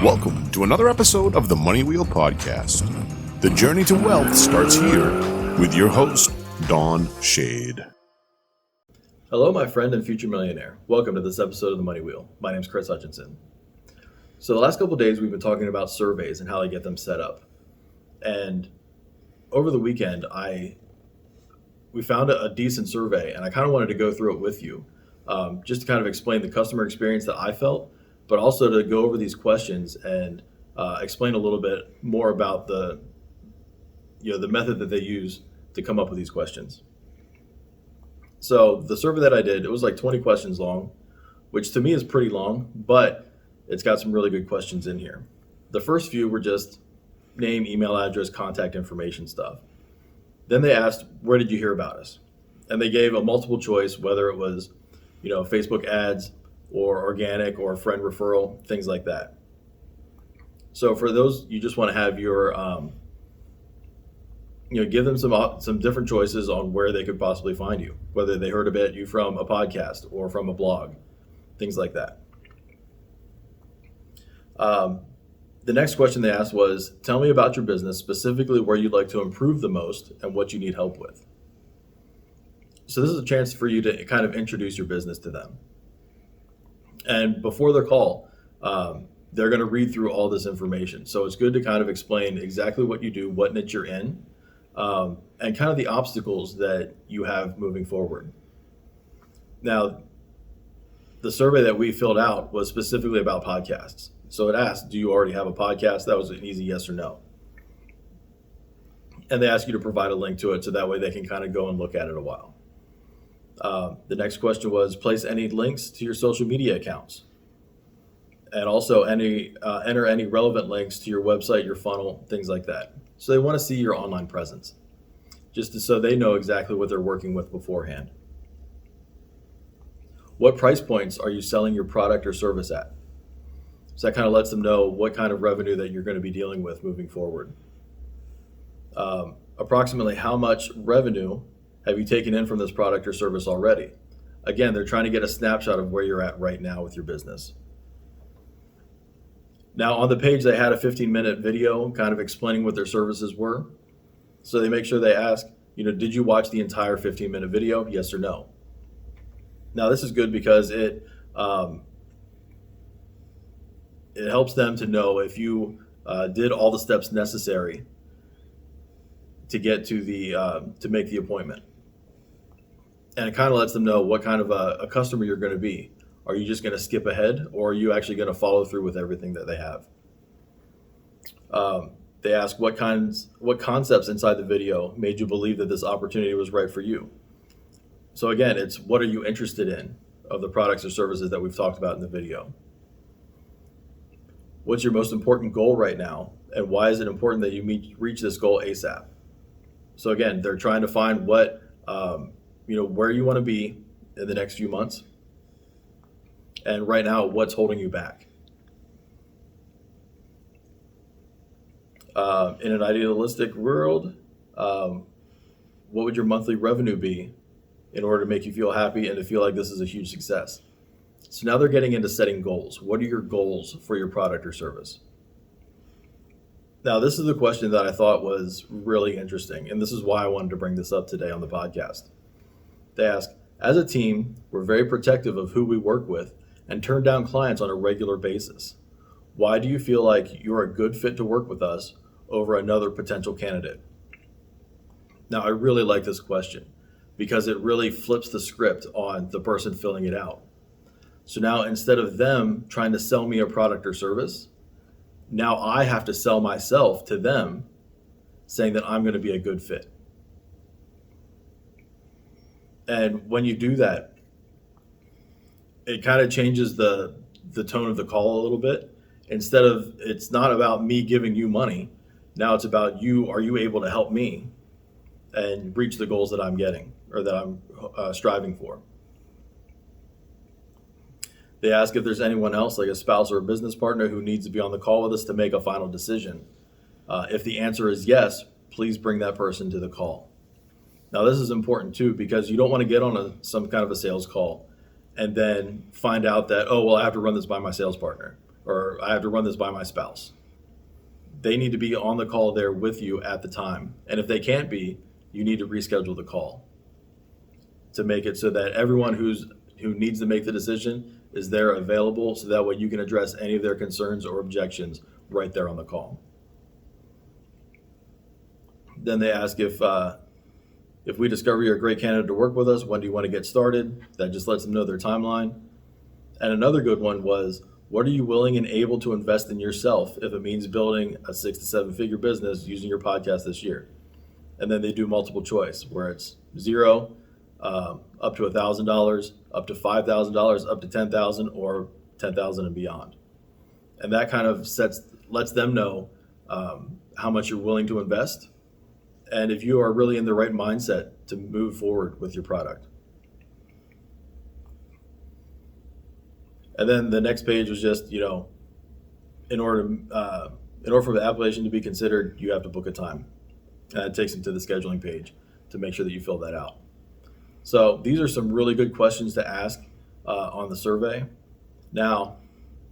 Welcome to another episode of the Money Wheel Podcast. The journey to wealth starts here with your host, Dawn Shade. Hello, my friend and future millionaire. Welcome to this episode of the Money Wheel. My name is Kris Hutchinson. So the last couple of days we've been talking about surveys and how to get them set up. And over the weekend, we found a decent survey, and I kind of wanted to go through it with you, just to kind of explain the customer experience that I felt, but also to go over these questions and explain a little bit more about the method that they use to come up with these questions. So the survey that I did, it was like 20 questions long, which to me is pretty long, but it's got some really good questions in here. The first few were just name, email address, contact information stuff. Then they asked, where did you hear about us? And they gave a multiple choice, whether it was, Facebook ads or organic or friend referral, things like that. So for those, you just want to have your, give them some different choices on where they could possibly find you, whether they heard about you from a podcast or from a blog, things like that. The next question they asked was, tell me about your business, specifically where you'd like to improve the most and what you need help with. So this is a chance for you to kind of introduce your business to them. And before their call, they're going to read through all this information. So it's good to kind of explain exactly what you do, what niche you're in, and kind of the obstacles that you have moving forward. Now, the survey that we filled out was specifically about podcasts. So it asked, do you already have a podcast? That was an easy yes or no. And they ask you to provide a link to it so that way they can kind of go and look at it a while. The next question was, place any links to your social media accounts. And also enter any relevant links to your website, your funnel, things like that. So they want to see your online presence, so they know exactly what they're working with beforehand. What price points are you selling your product or service at? So that kind of lets them know what kind of revenue that you're going to be dealing with moving forward. Approximately how much revenue have you taken in from this product or service already? Again, they're trying to get a snapshot of where you're at right now with your business. Now on the page, they had a 15-minute video kind of explaining what their services were. So they make sure they ask, did you watch the entire 15-minute video? Yes or no. Now this is good because it helps them to know if you did all the steps necessary to get to to make the appointment. And it kind of lets them know what kind of a customer you're going to be. Are you just going to skip ahead, or are you actually going to follow through with everything that they have? They ask what concepts inside the video made you believe that this opportunity was right for you. So again, it's what are you interested in of the products or services that we've talked about in the video? What's your most important goal right now, and why is it important that you reach this goal ASAP? So again, they're trying to find what, where you want to be in the next few months, and right now, what's holding you back. In an idealistic world, what would your monthly revenue be in order to make you feel happy and to feel like this is a huge success? So now they're getting into setting goals. What are your goals for your product or service? Now, this is the question that I thought was really interesting, and this is why I wanted to bring this up today on the podcast. They ask, as a team, we're very protective of who we work with and turn down clients on a regular basis. Why do you feel like you're a good fit to work with us over another potential candidate? Now, I really like this question because it really flips the script on the person filling it out. So now instead of them trying to sell me a product or service, now I have to sell myself to them, saying that I'm going to be a good fit. And when you do that, it kind of changes the tone of the call a little bit. Instead of, it's not about me giving you money. Now it's about you. Are you able to help me and reach the goals that I'm getting or that I'm striving for? They ask if there's anyone else, like a spouse or a business partner, who needs to be on the call with us to make a final decision. If the answer is yes, please bring that person to the call. Now, this is important too, because you don't want to get on some kind of a sales call and then find out that, oh, well, I have to run this by my sales partner, or I have to run this by my spouse. They need to be on the call there with you at the time. And if they can't be, you need to reschedule the call to make it so that everyone who needs to make the decision is there available, so that way you can address any of their concerns or objections right there on the call. Then they ask if we discover you're a great candidate to work with us, when do you want to get started? That just lets them know their timeline. And another good one was, what are you willing and able to invest in yourself if it means building a 6 to 7 figure business using your podcast this year? And then they do multiple choice, where it's $0, up to $1,000, up to $5,000, up to $10,000, or $10,000 and beyond. And that kind of lets them know how much you're willing to invest, and if you are really in the right mindset to move forward with your product. And then the next page was just, in order for the application to be considered, you have to book a time. And it takes them to the scheduling page to make sure that you fill that out. So these are some really good questions to ask on the survey. Now,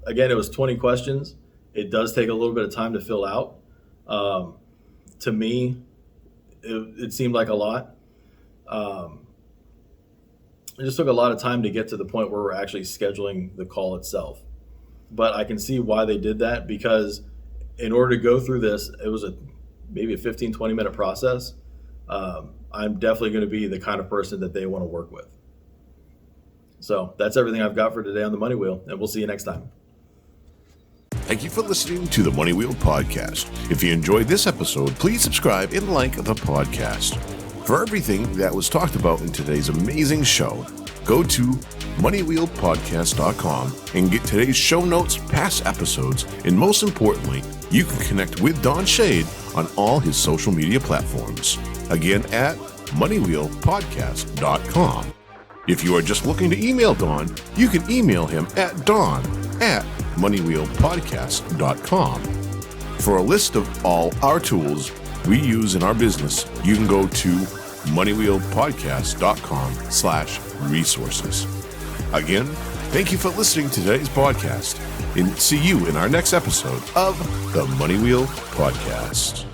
again, it was 20 questions. It does take a little bit of time to fill out. To me, it seemed like a lot. It just took a lot of time to get to the point where we're actually scheduling the call itself. But I can see why they did that, because in order to go through this, it was maybe a 15, 20-minute process. I'm definitely going to be the kind of person that they want to work with. So that's everything I've got for today on the Money Wheel, and we'll see you next time. Thank you for listening to the Money Wheel Podcast. If you enjoyed this episode, please subscribe and like the podcast. For everything that was talked about in today's amazing show, go to moneywheelpodcast.com and get today's show notes, past episodes, and most importantly, you can connect with Don Shade on all his social media platforms. Again, at moneywheelpodcast.com. If you are just looking to email Don, you can email him at don@moneywheelpodcast.com. For a list of all our tools we use in our business, you can go to moneywheelpodcast.com/resources. Again, thank you for listening to today's podcast, and see you in our next episode of the Money Wheel Podcast.